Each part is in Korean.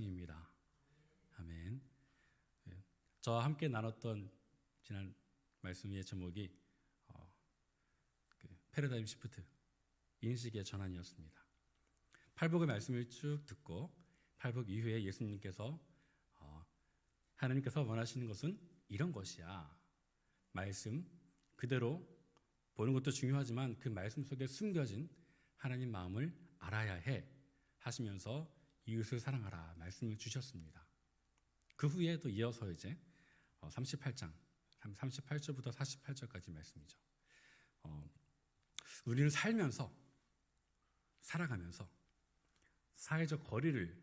입니다. 아멘. 저와 함께 나눴던 지난 말씀의 제목이 패러다임 시프트, 인식의 전환이었습니다. 팔복의 말씀을 쭉 듣고 팔복 이후에 예수님께서 하나님께서 원하시는 것은 이런 것이야. 말씀 그대로 보는 것도 중요하지만 그 말씀 속에 숨겨진 하나님 마음을 알아야 해 하시면서 이웃을 사랑하라 말씀을 주셨습니다. 그 후에 또 이어서 이제 38장 38절부터 48절까지 말씀이죠. 우리는 살아가면서 사회적 거리를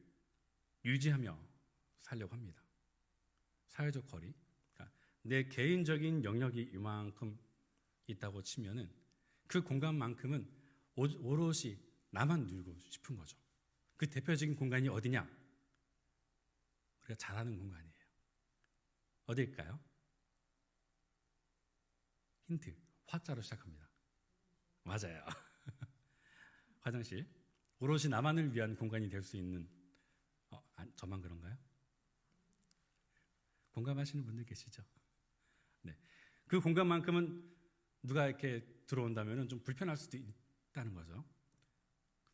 유지하며 살려고 합니다. 사회적 거리, 그러니까 내 개인적인 영역이 이만큼 있다고 치면은 그 공간만큼은 오롯이 나만 누리고 싶은 거죠. 그 대표적인 공간이 어디냐? 우리가 잘 아는 공간이에요. 어디일까요? 힌트, 화자로 시작합니다. 맞아요. 화장실. 오롯이 나만을 위한 공간이 될 수 있는, 저만 그런가요? 공감하시는 분들 계시죠? 네. 그 공간만큼은 누가 이렇게 들어온다면 좀 불편할 수도 있다는 거죠.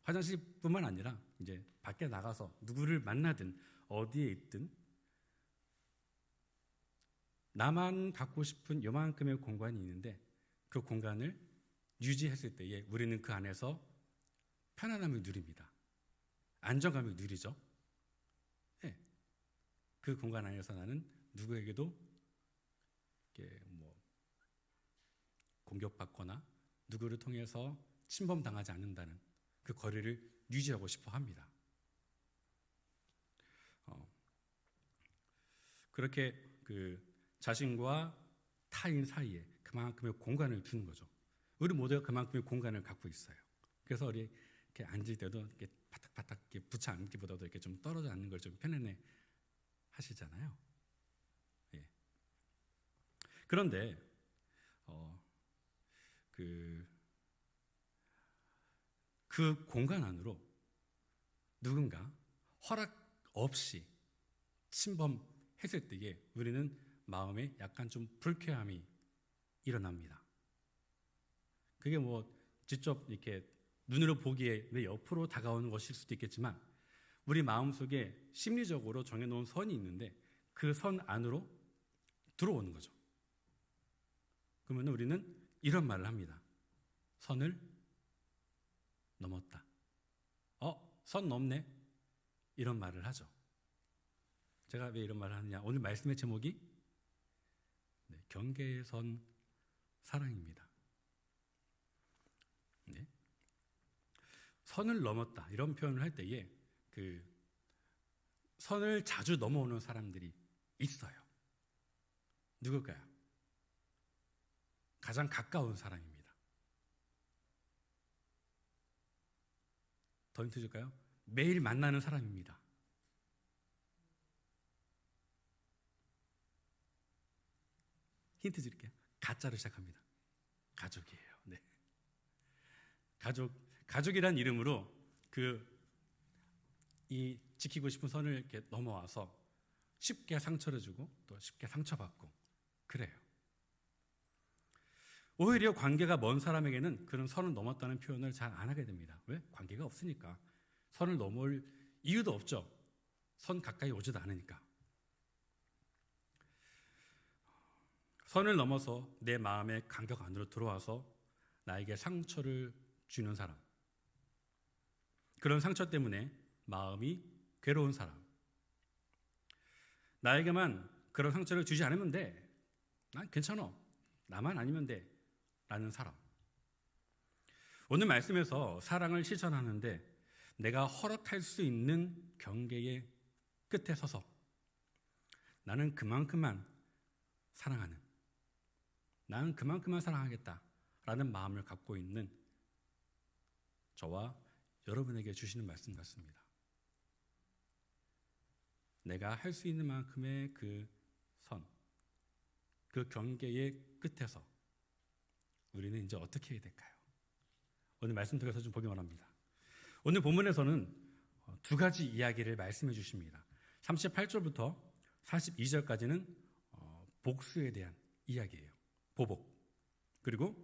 화장실뿐만 아니라 이제 밖에 나가서 누구를 만나든 어디에 있든 나만 갖고 싶은 요만큼의 공간이 있는데 그 공간을 유지했을 때에 우리는 그 안에서 편안함을 누립니다. 안정감을 누리죠. 네. 그 공간 안에서 나는 누구에게도 공격받거나 누구를 통해서 침범당하지 않는다는 그 거리를 유지하고 싶어 합니다. 그렇게 그 자신과 타인 사이에 그만큼의 공간을 두는 거죠. 우리 모두가 그만큼의 공간을 갖고 있어요. 그래서 우리 이렇게 앉을 때도 이렇게 바닥바닥 이렇게 붙여 앉기보다도 이렇게 좀 떨어져 앉는 걸 좀 편안해 하시잖아요. 예. 그런데 그 공간 안으로 누군가 허락 없이 침범했을 때에 우리는 마음에 약간 좀 불쾌함이 일어납니다. 그게 직접 이렇게 눈으로 보기에 내 옆으로 다가오는 것일 수도 있겠지만 우리 마음속에 심리적으로 정해놓은 선이 있는데 그 선 안으로 들어오는 거죠. 그러면 우리는 이런 말을 합니다. 선을 넘었다. 선 넘네. 이런 말을 하죠. 제가 왜 이런 말을 하느냐. 오늘 말씀의 제목이 경계의 선 사랑입니다. 네. 선을 넘었다. 이런 표현을 할 때에 그 선을 자주 넘어오는 사람들이 있어요. 누굴까요? 가장 가까운 사람입니다. 더 힌트 줄까요? 매일 만나는 사람입니다. 힌트 드릴게요. 가짜로 시작합니다. 가족이에요. 네. 가족이란 이름으로 이 지키고 싶은 선을 이렇게 넘어와서 쉽게 상처를 주고 또 쉽게 상처받고 그래요. 오히려 관계가 먼 사람에게는 그런 선을 넘었다는 표현을 잘 안 하게 됩니다. 왜? 관계가 없으니까. 선을 넘을 이유도 없죠. 선 가까이 오지도 않으니까. 선을 넘어서 내 마음의 간격 안으로 들어와서 나에게 상처를 주는 사람. 그런 상처 때문에 마음이 괴로운 사람. 나에게만 그런 상처를 주지 않으면 돼. 난 괜찮아. 나만 아니면 돼. 라는 사람. 오늘 말씀에서 사랑을 실천하는데 내가 허락할 수 있는 경계의 끝에 서서 나는 그만큼만 사랑하는, 나는 그만큼만 사랑하겠다 라는 마음을 갖고 있는 저와 여러분에게 주시는 말씀 같습니다. 내가 할 수 있는 만큼의 그 선, 그 경계의 끝에서 우리는 이제 어떻게 해야 될까요? 오늘 말씀 통해서 좀 보기 원합니다. 오늘 본문에서는 두 가지 이야기를 말씀해 주십니다. 38절부터 42절까지는 복수에 대한 이야기예요. 보복. 그리고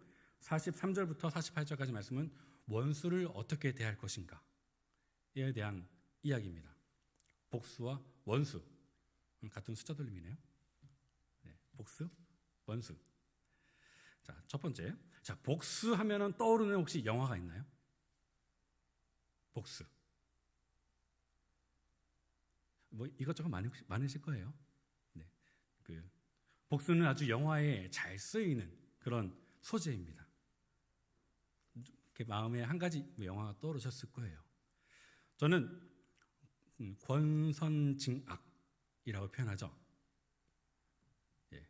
43절부터 48절까지 말씀은 원수를 어떻게 대할 것인가에 대한 이야기입니다. 복수와 원수. 같은 숫자 돌림이네요. 네, 복수, 원수. 자, 첫 번째. 자, 복수하면은 떠오르는 혹시 영화가 있나요? 복수. 뭐 이것저것 많으실 거예요. 네, 복수는 아주 영화에 잘 쓰이는 그런 소재입니다. 이렇게 마음에 한 가지 영화가 떠오르셨을 거예요. 저는 권선징악이라고 표현하죠. 예,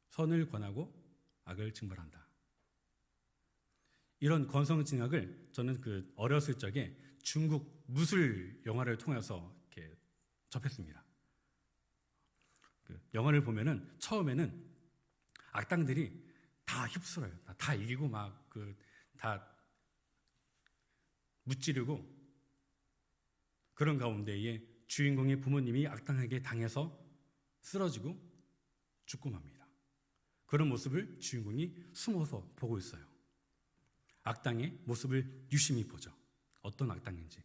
선을 권하고 악을 징벌한다. 이런 권선징악을 저는 어렸을 적에 중국 무술 영화를 통해서 이렇게 접했습니다. 영화를 보면은 처음에는 악당들이 다 휩쓸어요. 다 이기고 다 무찌르고 그런 가운데에 주인공의 부모님이 악당에게 당해서 쓰러지고 죽고 맙니다. 그런 모습을 주인공이 숨어서 보고 있어요. 악당의 모습을 유심히 보죠. 어떤 악당인지.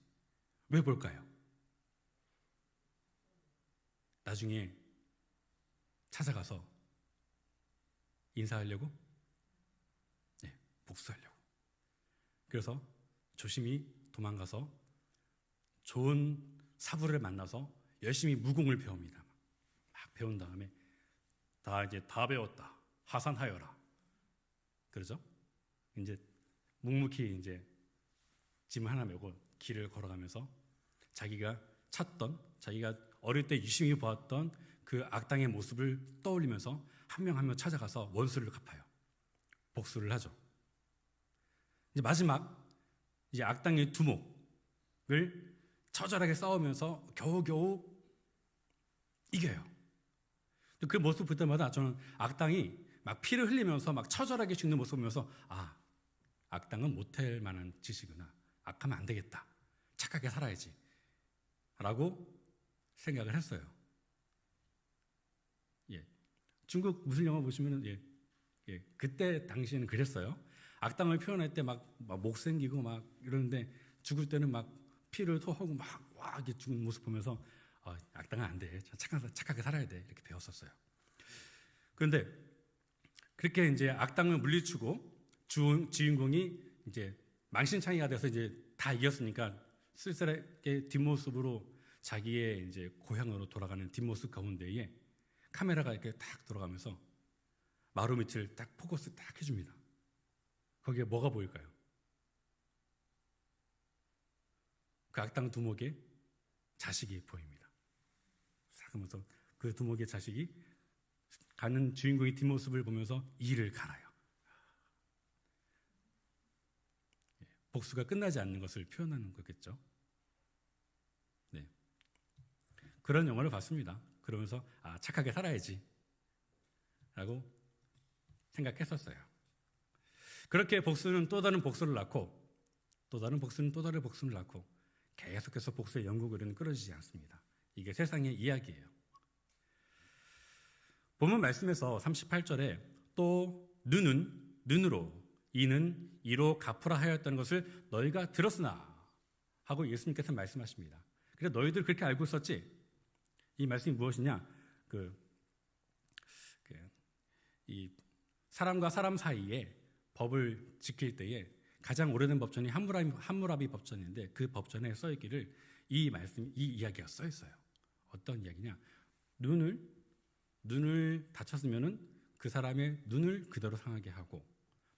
왜 볼까요? 나중에 찾아가서 인사하려고? 네, 복수하려고. 그래서 조심히 도망가서 좋은 사부를 만나서 열심히 무공을 배웁니다. 막 배운 다음에 다 배웠다. 하산하여라. 그러죠? 이제 묵묵히 짐 하나 메고 길을 걸어가면서 자기가 찾던, 자기가 어릴 때 유심히 보았던 그 악당의 모습을 떠올리면서 한 명 한 명 찾아가서 원수를 갚아요. 복수를 하죠. 이제 마지막 악당의 두목을 처절하게 싸우면서 겨우겨우 이겨요. 그 모습 볼 때마다 저는 악당이 막 피를 흘리면서 막 처절하게 죽는 모습을 보면서 악당은 못할 만한 짓이구나. 악하면 안 되겠다. 착하게 살아야지. 라고 생각을 했어요. 예. 중국 무술 영화 보시면은 그때 당시에는 그랬어요. 악당을 표현할 때 막 목 생기고 막 이러는데 죽을 때는 막 피를 토하고 막 이렇게 죽는 모습 보면서 악당은 안 돼. 착하게 살아야 돼. 이렇게 배웠었어요. 그런데 그렇게 악당을 물리치고 주인공이 망신창이가 돼서 다 이겼으니까 쓸쓸하게 뒷모습으로 자기의 고향으로 돌아가는 뒷모습 가운데에 카메라가 이렇게 딱 돌아가면서 마루 밑을 딱 포커스 딱 해줍니다. 거기에 뭐가 보일까요? 그 악당 두목의 자식이 보입니다. 그러면서 그 두목의 자식이 가는 주인공의 뒷모습을 보면서 이를 갈아요. 복수가 끝나지 않는 것을 표현하는 거겠죠. 네. 그런 영화를 봤습니다. 그러면서 착하게 살아야지 라고 생각했었어요. 그렇게 복수는 또 다른 복수를 낳고 또 다른 복수는 또 다른 복수를 낳고 계속해서 복수의 연구는 끊어지지 않습니다. 이게 세상의 이야기예요. 본문 말씀에서 38절에 또 눈은 눈으로 이는 이로 갚으라 하였다는 것을 너희가 들었으나 하고 예수님께서 말씀하십니다. 그래 너희들 그렇게 알고 있었지? 이 말씀이 무엇이냐? 이 사람과 사람 사이에 법을 지킬 때에 가장 오래된 법전이 함무라비 법전인데 그 법전에 써 있기를 이 이야기가 써 있어요. 어떤 이야기냐? 눈을 다쳤으면은 그 사람의 눈을 그대로 상하게 하고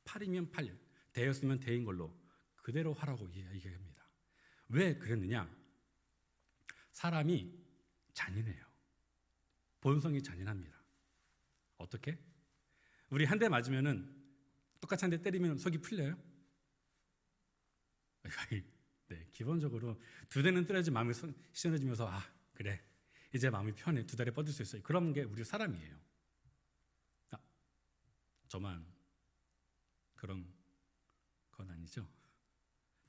팔이면 팔, 대였으면 대인 걸로 그대로 하라고 이야기합니다. 왜 그랬느냐? 사람이 잔인해요. 본성이 잔인합니다. 어떻게? 우리 한 대 맞으면은 똑같이 한 대 때리면 속이 풀려요? 네, 기본적으로 두 대는 때려야지 마음이 시원해지면서 그래 이제 마음이 편해 두 다리 뻗을 수 있어요. 그런 게 우리 사람이에요. 저만 그런 건 아니죠?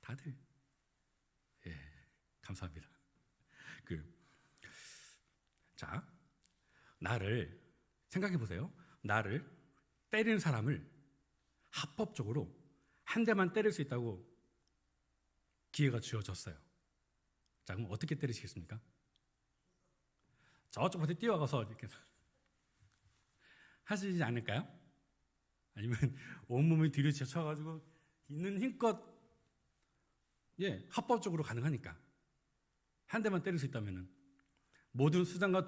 다들 감사합니다. 자, 나를 생각해 보세요. 나를 때리는 사람을 합법적으로 한 대만 때릴 수 있다고 기회가 주어졌어요. 자, 그럼 어떻게 때리시겠습니까? 저쪽한테 뛰어가서 이렇게 하시지 않을까요? 아니면 온몸을 뒤로 제쳐가지고 있는 힘껏 합법적으로 가능하니까 한 대만 때릴 수 있다면은 모든 수단과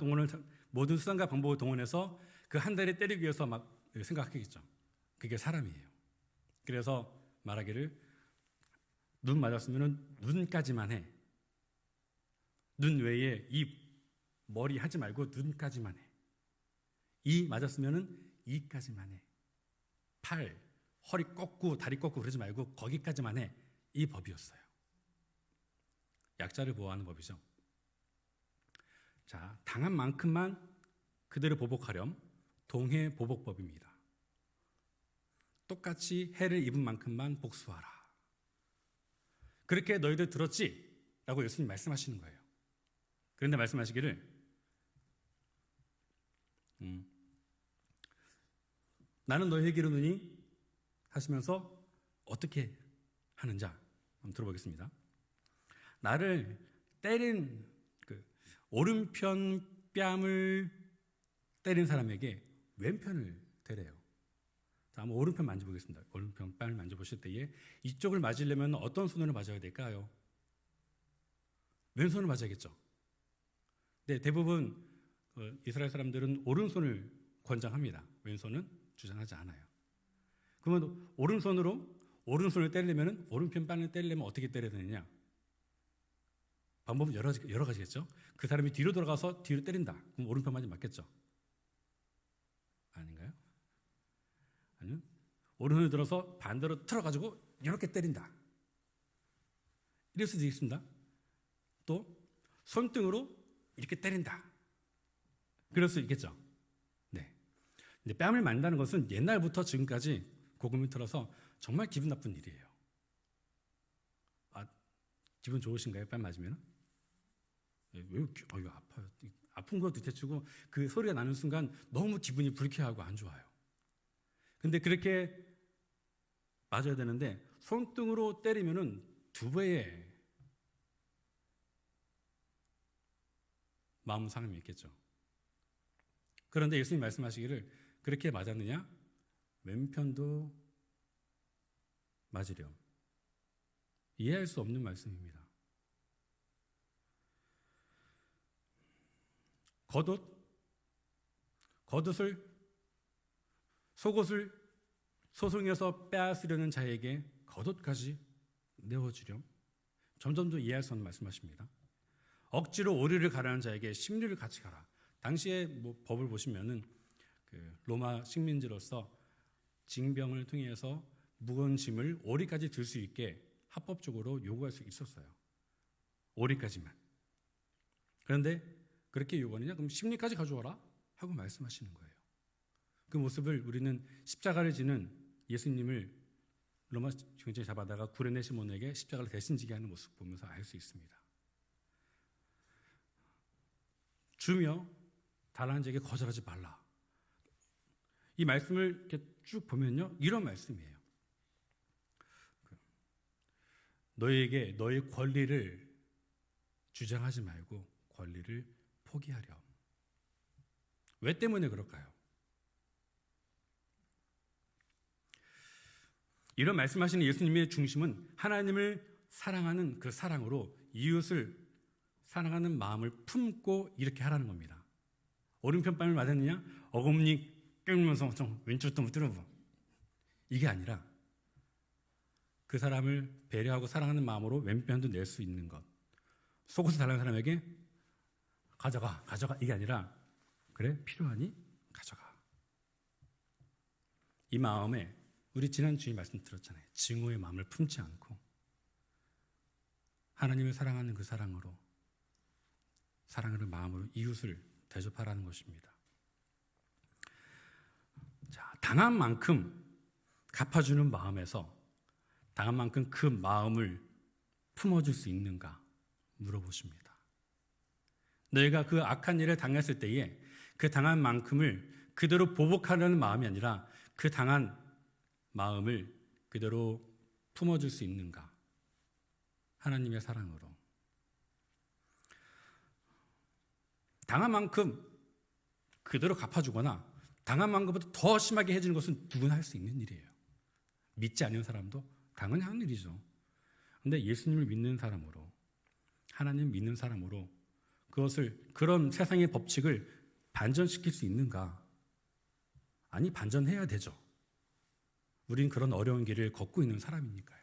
방법을 동원해서 그 한 대를 때리기 위해서 막 생각하겠죠. 그게 사람이에요. 그래서 말하기를 눈 맞았으면은 눈까지만 해. 눈 외에 입, 머리 하지 말고 눈까지만 해. 이 맞았으면은 이까지만 해. 팔, 허리 꺾고 다리 꺾고 그러지 말고 거기까지만 해. 이 법이었어요. 약자를 보호하는 법이죠. 자, 당한 만큼만 그대로 보복하렴. 동해보복법입니다. 똑같이 해를 입은 만큼만 복수하라. 그렇게 너희들 들었지? 라고 예수님 말씀하시는 거예요. 그런데 말씀하시기를 나는 너희에게 이르노니 하시면서 어떻게 하는 자 한번 들어보겠습니다. 나를 때린 오른편 뺨을 때린 사람에게 왼편을 대래요. 자, 한번 오른편 만져보겠습니다. 오른편 뺨을 만져보실 때에 이쪽을 맞으려면 어떤 손으로 맞아야 될까요? 왼손을 맞아야겠죠. 네, 대부분 이스라엘 사람들은 오른손을 권장합니다. 왼손은 주장하지 않아요. 그러면 오른손을 때리려면 오른편 뺨을 때리려면 어떻게 때려야 되느냐? 방법은 여러 가지겠죠. 그 사람이 뒤로 돌아가서 뒤로 때린다. 그럼 오른편만 맞겠죠. 아닌가요? 아니면 오른손을 들어서 반대로 틀어가지고 이렇게 때린다. 이럴 수도 있습니다. 또 손등으로 이렇게 때린다. 그럴 수 있겠죠. 네. 근데 뺨을 만다는 것은 옛날부터 지금까지 고금을 틀어서 정말 기분 나쁜 일이에요. 기분 좋으신가요? 뺨 맞으면? 왜 아파요? 아픈 거 둘째치고 그 소리가 나는 순간 너무 기분이 불쾌하고 안 좋아요. 근데 그렇게 맞아야 되는데 손등으로 때리면은 두 배의 마음 상함이 있겠죠. 그런데 예수님 말씀하시기를 그렇게 맞았느냐? 왼편도 맞으렴. 이해할 수 없는 말씀입니다. 속옷을 소송해서 빼앗으려는 자에게 겉옷까지 내어주렴. 점점 더 이해할 수 없는 말씀하십니다. 억지로 오리를 가라는 자에게 심리를 같이 가라. 당시에 법을 보시면은 로마 식민지로서 징병을 통해서 무거운 짐을 오리까지 들 수 있게 합법적으로 요구할 수 있었어요. 오리까지만. 그런데 그렇게 요구하느냐? 그럼 심리까지 가져와라 하고 말씀하시는 거예요. 그 모습을 우리는 십자가를 지는 예수님을 로마 경찰이 잡아다가 구레네 시몬에게 십자가를 대신 지게 하는 모습 보면서 알 수 있습니다. 주며 달라는 자에게 거절하지 말라. 이 말씀을 이렇게 쭉 보면요, 이런 말씀이에요. 너희에게 너희 권리를 주장하지 말고 권리를 포기하렴. 왜 때문에 그럴까요? 이런 말씀하시는 예수님의 중심은 하나님을 사랑하는 그 사랑으로 이웃을 사랑하는 마음을 품고 이렇게 하라는 겁니다. 오른편 뺨을 맞았느냐? 어금니 껴면서 좀 왼쪽도 못 들어봐. 이게 아니라 그 사람을 배려하고 사랑하는 마음으로 왼편도 낼 수 있는 것. 속옷을 달라는 사람에게 가져가 이게 아니라 그래 필요하니 가져가. 이 마음에 우리 지난 주일 말씀 들었잖아요. 증오의 마음을 품지 않고 하나님을 사랑하는 그 사랑으로 사랑하는 마음으로 이웃을 대접하라는 것입니다. 자, 당한 만큼 갚아주는 마음에서 당한 만큼 그 마음을 품어줄 수 있는가 물어보십니다. 너희가 그 악한 일을 당했을 때에 그 당한 만큼을 그대로 보복하려는 마음이 아니라 그 당한 마음을 그대로 품어줄 수 있는가? 하나님의 사랑으로. 당한 만큼 그대로 갚아주거나 당한 만큼보다 더 심하게 해주는 것은 누구나 할 수 있는 일이에요. 믿지 않는 사람도 당연히 하는 일이죠. 그런데 예수님을 믿는 사람으로, 하나님 믿는 사람으로 그것을, 그런 세상의 법칙을 반전시킬 수 있는가? 아니, 반전해야 되죠. 우린 그런 어려운 길을 걷고 있는 사람이니까요.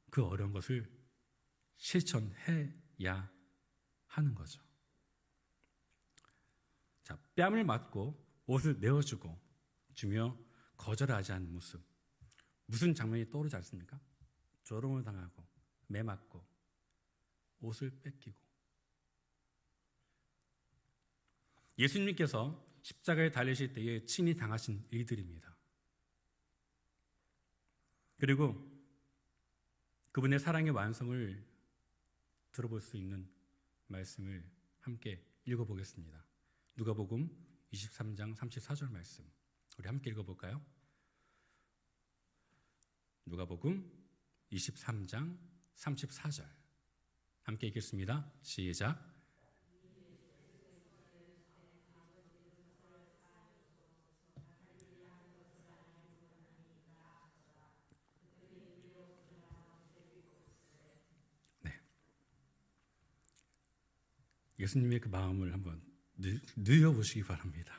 그 어려운 것을 실천해야 하는 거죠. 자, 뺨을 맞고 옷을 내어주고 주며 거절하지 않는 모습. 무슨 장면이 떠오르지 않습니까? 조롱을 당하고 매 맞고 옷을 뺏기고. 예수님께서 십자가에 달리실 때에 친히 당하신 일들입니다. 그리고 그분의 사랑의 완성을 들어볼 수 있는 말씀을 함께 읽어보겠습니다. 누가복음 23장 34절 말씀, 우리 함께 읽어볼까요? 누가복음 23장 34절 함께 읽겠습니다. 시작. 네. 예수님의 그 마음을 한번 느껴보시기 바랍니다.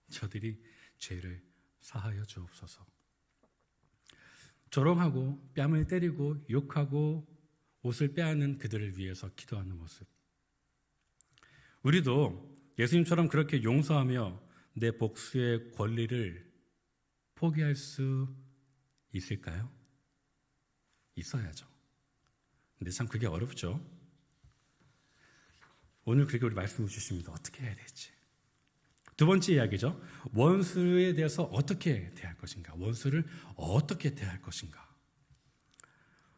저들이 죄를 사하여 주옵소서. 조롱하고 뺨을 때리고 욕하고 옷을 빼앗는 그들을 위해서 기도하는 모습. 우리도 예수님처럼 그렇게 용서하며 내 복수의 권리를 포기할 수 있을까요? 있어야죠. 근데 참 그게 어렵죠. 오늘 그렇게 우리 말씀을 주십니다. 어떻게 해야 될지. 두 번째 이야기죠. 원수에 대해서 어떻게 대할 것인가? 원수를 어떻게 대할 것인가?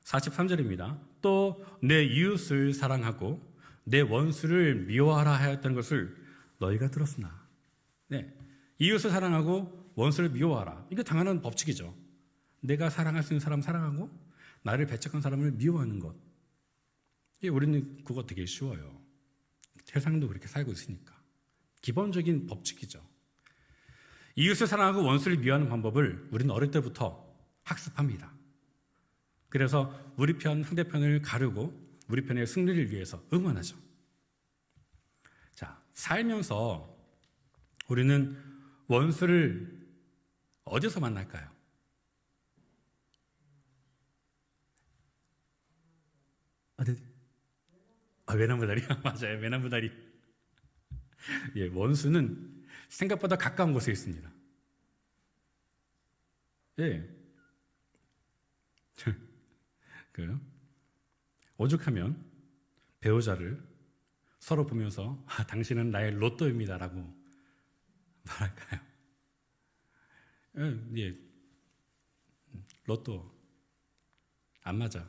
43절입니다. 또 내 이웃을 사랑하고 내 원수를 미워하라 하였다는 것을 너희가 들었으나. 네, 이웃을 사랑하고 원수를 미워하라. 이거 당연한 법칙이죠. 내가 사랑할 수 있는 사람 사랑하고 나를 배척한 사람을 미워하는 것. 우리는 그거 되게 쉬워요. 세상도 그렇게 살고 있으니까. 기본적인 법칙이죠. 이웃을 사랑하고 원수를 미워하는 방법을 우리는 어릴 때부터 학습합니다. 그래서 우리 편, 상대편을 가르고 우리 편의 승리를 위해서 응원하죠. 자, 살면서 우리는 원수를 어디서 만날까요? 외나무다리요? 맞아요, 외나무다리. 예, 원수는 생각보다 가까운 곳에 있습니다. 예. 오죽하면 배우자를 서로 보면서 당신은 나의 로또입니다 라고 말할까요? 예, 로또 안 맞아.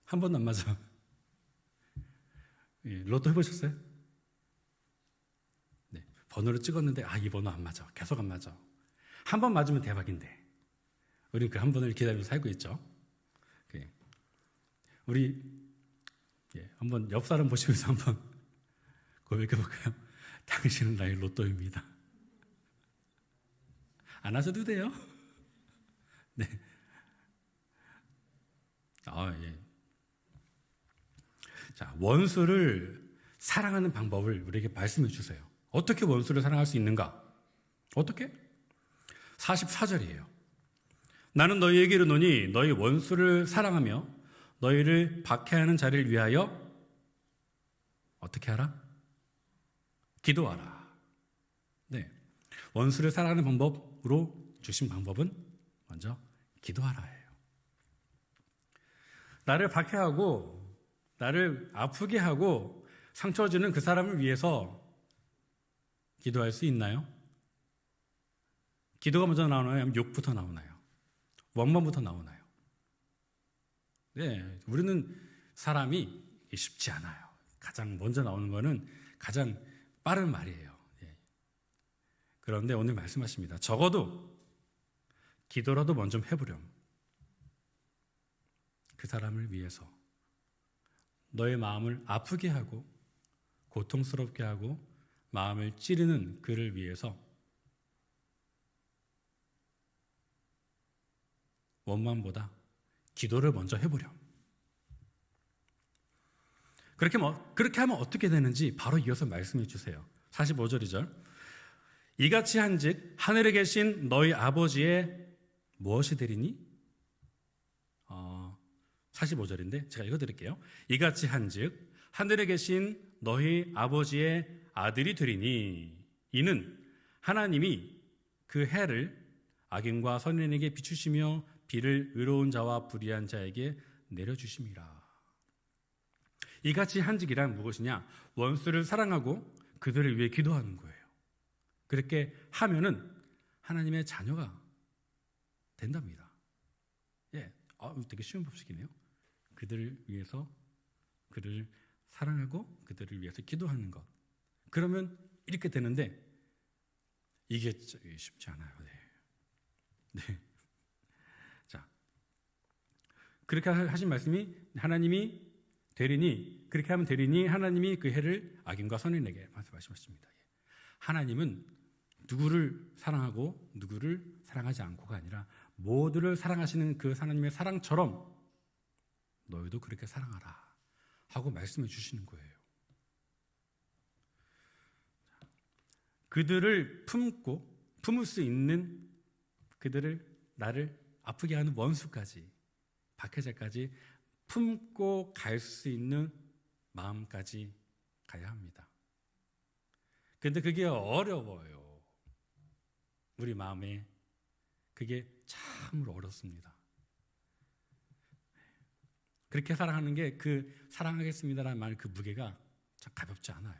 한 번도 안 맞아. 예, 로또 해보셨어요? 네, 번호를 찍었는데 이 번호 안 맞아. 계속 안 맞아. 한 번 맞으면 대박인데 우리는 그 한 번을 기다리면서 살고 있죠. 우리 한번 옆 사람 보시면서 한번 고백해 볼까요? 당신은 나의 로또입니다. 안 하셔도 돼요. 네. 예. 자, 원수를 사랑하는 방법을 우리에게 말씀해 주세요. 어떻게 원수를 사랑할 수 있는가? 어떻게? 44절이에요. 나는 너희에게 이르노니 너희 원수를 사랑하며 너희를 박해하는 자를 위하여 어떻게 하라? 기도하라. 네. 원수를 사랑하는 방법으로 주신 방법은 먼저 기도하라예요. 나를 박해하고 나를 아프게 하고 상처 주는 그 사람을 위해서 기도할 수 있나요? 기도가 먼저 나오나요? 아니면 욕부터 나오나요? 원망부터 나오나요? 네, 우리는 사람이 쉽지 않아요. 가장 먼저 나오는 거는 가장 빠른 말이에요. 예. 그런데 오늘 말씀하십니다. 적어도 기도라도 먼저 해보렴. 그 사람을 위해서 너의 마음을 아프게 하고 고통스럽게 하고 마음을 찌르는 그를 위해서 원망보다 기도를 먼저 해보렴. 그렇게 하면 어떻게 되는지 바로 이어서 말씀해 주세요. 45절이죠. 이같이 한즉 하늘에 계신 너희 아버지의 무엇이 되리니? 45절인데 제가 읽어드릴게요. 이같이 한즉 하늘에 계신 너희 아버지의 아들이 되리니 이는 하나님이 그 해를 악인과 선인에게 비추시며 비를 의로운 자와 불의한 자에게 내려주심이라. 이같이 한직이란 무엇이냐? 원수를 사랑하고 그들을 위해 기도하는 거예요. 그렇게 하면은 하나님의 자녀가 된답니다. 예, 되게 쉬운 법칙이네요. 그들을 위해서 그들을 사랑하고 그들을 위해서 기도하는 것. 그러면 이렇게 되는데 이게 쉽지 않아요. 네. 자, 그렇게 하신 말씀이 하나님이 되리니 그렇게 하면 되리니 하나님이 그 해를 악인과 선인에게 말씀하십니다. 하나님은 누구를 사랑하고 누구를 사랑하지 않고가 아니라 모두를 사랑하시는 그 하나님의 사랑처럼 너희도 그렇게 사랑하라 하고 말씀해 주시는 거예요. 그들을 품을 수 있는 그들을 나를 아프게 하는 원수까지 박해자까지 품고 갈 수 있는 마음까지 가야 합니다. 그런데 그게 어려워요. 우리 마음에 그게 참으로 어렵습니다. 그렇게 사랑하는 게 그 사랑하겠습니다라는 말 그 무게가 참 가볍지 않아요.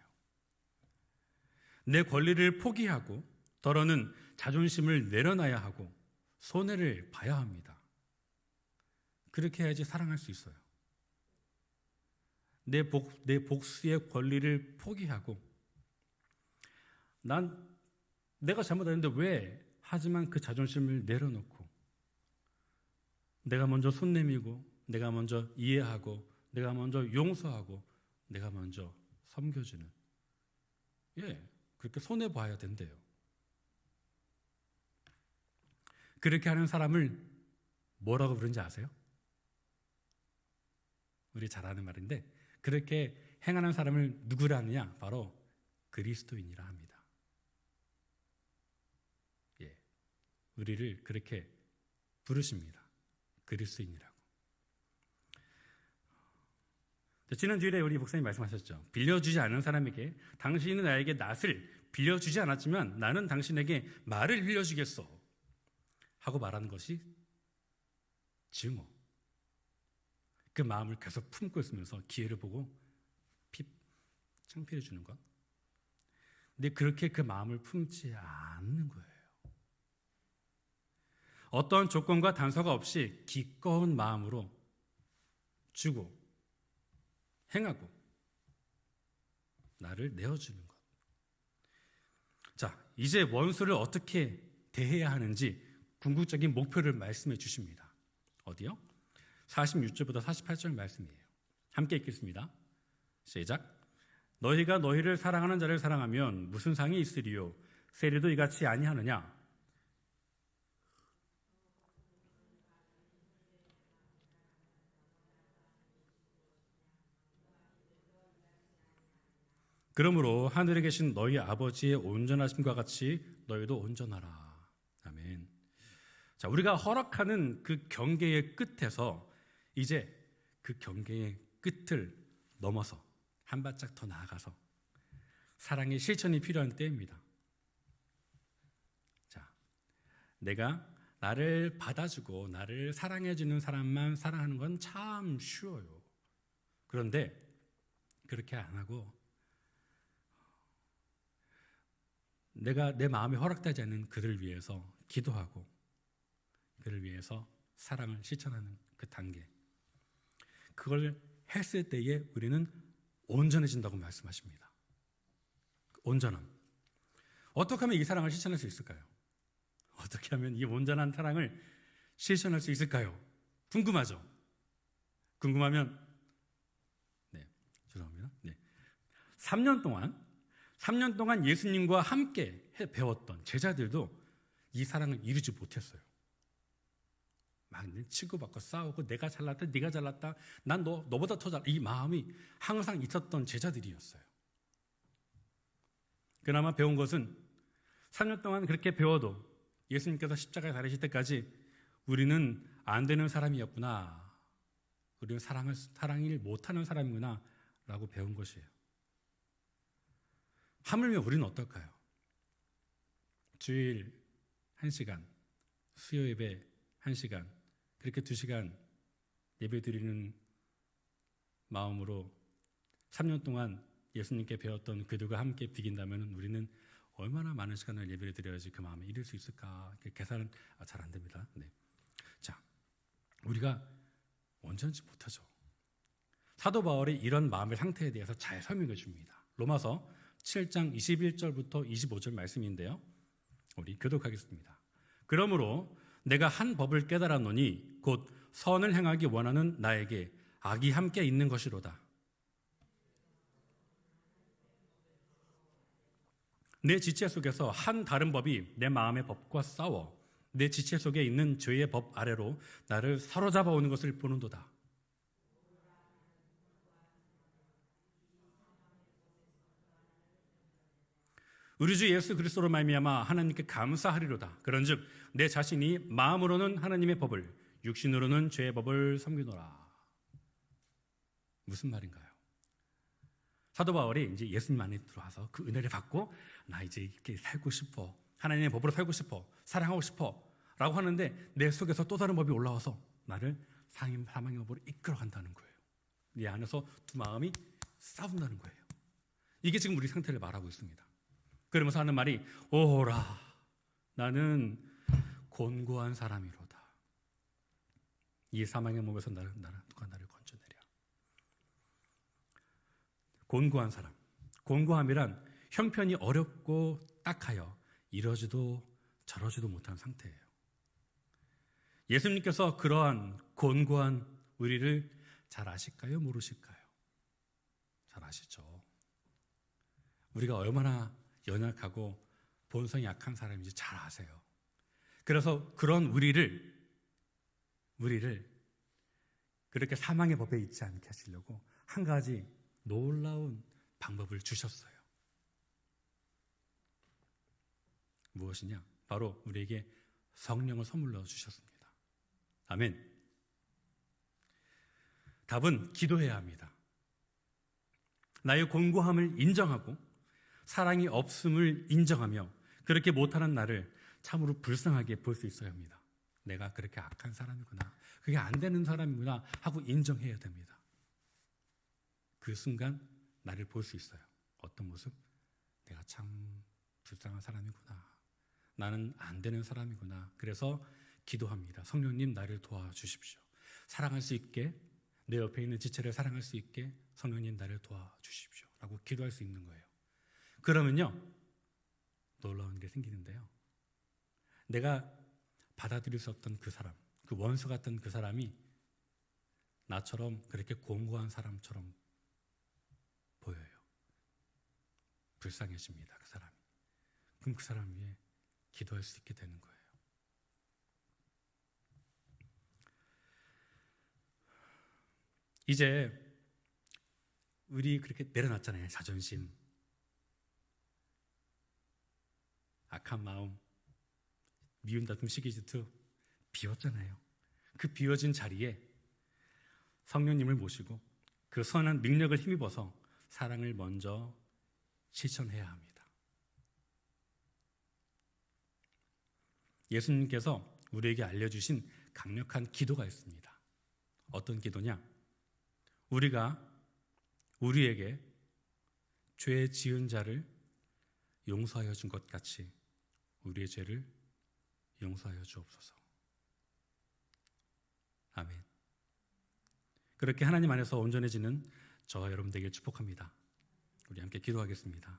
내 권리를 포기하고 더러는 자존심을 내려놔야 하고 손해를 봐야 합니다. 그렇게 해야지 사랑할 수 있어요. 내 복수의 권리를 포기하고 내가 잘못했는데 왜? 하지만 그 자존심을 내려놓고 내가 먼저 손 내밀고 내가 먼저 이해하고 내가 먼저 용서하고 내가 먼저 섬겨주는 그렇게 손해봐야 된대요. 그렇게 하는 사람을 뭐라고 부르는지 아세요? 우리 잘 아는 말인데 그렇게 행하는 사람을 누구라 하느냐? 바로 그리스도인이라 합니다. 우리를 그렇게 부르십니다. 그리스도인이라고. 지난 주일에 우리 목사님 말씀하셨죠. 빌려주지 않은 사람에게 당신은 나에게 낫을 빌려주지 않았지만 나는 당신에게 말을 빌려주겠어 하고 말하는 것이 증오. 그 마음을 계속 품고 있으면서 기회를 보고 창피해 주는 것. 근데 그렇게 그 마음을 품지 않는 거예요. 어떤 조건과 단서가 없이 기꺼운 마음으로 주고 행하고 나를 내어주는 것. 자, 이제 원수를 어떻게 대해야 하는지 궁극적인 목표를 말씀해 주십니다. 어디요? 46절부터 48절 말씀이에요. 함께 읽겠습니다. 시작. 너희가 너희를 사랑하는 자를 사랑하면 무슨 상이 있으리요? 세리도 이같이 아니하느냐? 그러므로 하늘에 계신 너희 아버지의 온전하심과 같이 너희도 온전하라. 아멘. 자, 우리가 허락하는 그 경계의 끝에서 이제 그 경계의 끝을 넘어서 한 발짝 더 나아가서 사랑의 실천이 필요한 때입니다. 자, 내가 나를 받아주고 나를 사랑해주는 사람만 사랑하는 건 참 쉬워요. 그런데 그렇게 안 하고 내가 내 마음에 허락되지 않는 그를 위해서 기도하고 그를 위해서 사랑을 실천하는 그 단계, 그걸 했을 때에 우리는 온전해진다고 말씀하십니다. 온전함. 어떻게 하면 이 사랑을 실천할 수 있을까요? 어떻게 하면 이 온전한 사랑을 실천할 수 있을까요? 궁금하죠? 궁금하면 죄송합니다. 3년 동안 예수님과 함께 배웠던 제자들도 이 사랑을 이루지 못했어요. 막 치고받고 싸우고 내가 잘났다, 네가 잘났다, 난 너보다 더 잘, 이 마음이 항상 있었던 제자들이었어요. 그나마 배운 것은 3년 동안 그렇게 배워도 예수님께서 십자가에 달리실 때까지 우리는 안 되는 사람이었구나, 우리는 사랑을 못하는 사람이구나 라고 배운 것이에요. 하물며 우리는 어떨까요? 주일 1시간, 수요 예배 1시간, 그렇게 2시간 예배 드리는 마음으로 3년 동안 예수님께 배웠던 그들과 함께 비긴다면 우리는 얼마나 많은 시간을 예배를 드려야지 그 마음을 이룰 수 있을까? 계산은 잘 안 됩니다. 자, 우리가 온전치 못하죠. 사도 바울이 이런 마음의 상태에 대해서 잘 설명해 줍니다. 로마서 7장 21절부터 25절 말씀인데요. 우리 교독하겠습니다. 그러므로 내가 한 법을 깨달았노니 곧 선을 행하기 원하는 나에게 악이 함께 있는 것이로다. 내 지체 속에서 한 다른 법이 내 마음의 법과 싸워 내 지체 속에 있는 죄의 법 아래로 나를 사로잡아 오는 것을 보는도다. 우리 주 예수 그리스도로 말미암아 하나님께 감사하리로다. 그런즉 내 자신이 마음으로는 하나님의 법을, 육신으로는 죄의 법을 섬기노라. 무슨 말인가요? 사도 바울이 이제 예수님 안에 들어와서 그 은혜를 받고 나 이제 이렇게 살고 싶어, 하나님의 법으로 살고 싶어, 사랑하고 싶어 라고 하는데 내 속에서 또 다른 법이 올라와서 나를 사망의 법으로 이끌어간다는 거예요. 내 안에서 두 마음이 싸운다는 거예요. 이게 지금 우리 상태를 말하고 있습니다. 그러면서 하는 말이 오라 나는 곤고한 사람이로다. 이 사망의 몸에서 누가 나를 건져내랴. 곤고한 사람. 곤고함이란 형편이 어렵고 딱하여 이러지도 저러지도 못한 상태예요. 예수님께서 그러한 곤고한 우리를 잘 아실까요? 모르실까요? 잘 아시죠. 우리가 얼마나 연약하고 본성이 약한 사람인지 잘 아세요. 그래서 그런 우리를 그렇게 사망의 법에 있지 않게 하시려고 한 가지 놀라운 방법을 주셨어요. 무엇이냐? 바로 우리에게 성령을 선물로 주셨습니다. 아멘. 답은 기도해야 합니다. 나의 곤고함을 인정하고 사랑이 없음을 인정하며 그렇게 못하는 나를 참으로 불쌍하게 볼 수 있어야 합니다. 내가 그렇게 악한 사람이구나, 그게 안 되는 사람이구나 하고 인정해야 됩니다. 그 순간 나를 볼 수 있어요. 어떤 모습? 내가 참 불쌍한 사람이구나, 나는 안 되는 사람이구나. 그래서 기도합니다. 성령님 나를 도와주십시오. 사랑할 수 있게, 내 옆에 있는 지체를 사랑할 수 있게 성령님 나를 도와주십시오 라고 기도할 수 있는 거예요. 그러면요 놀라운 게 생기는데요, 내가 받아들일 수 없던 그 사람, 그 원수 같던 그 사람이 나처럼 그렇게 곤고한 사람처럼 보여요. 불쌍해집니다. 그 사람이. 그럼 그 사람 위해 기도할 수 있게 되는 거예요. 이제 우리 그렇게 내려놨잖아요. 자존심, 악한 마음, 미운 다툼, 시기 질투 비웠잖아요. 그 비워진 자리에 성령님을 모시고 그 선한 능력을 힘입어서 사랑을 먼저 실천해야 합니다. 예수님께서 우리에게 알려주신 강력한 기도가 있습니다. 어떤 기도냐? 우리가 우리에게 죄 지은 자를 용서하여 준 것 같이 우리의 죄를 용서하여 주옵소서. 아멘. 그렇게 하나님 안에서 온전해지는 저와 여러분 되길 축복합니다. 우리 함께 기도하겠습니다.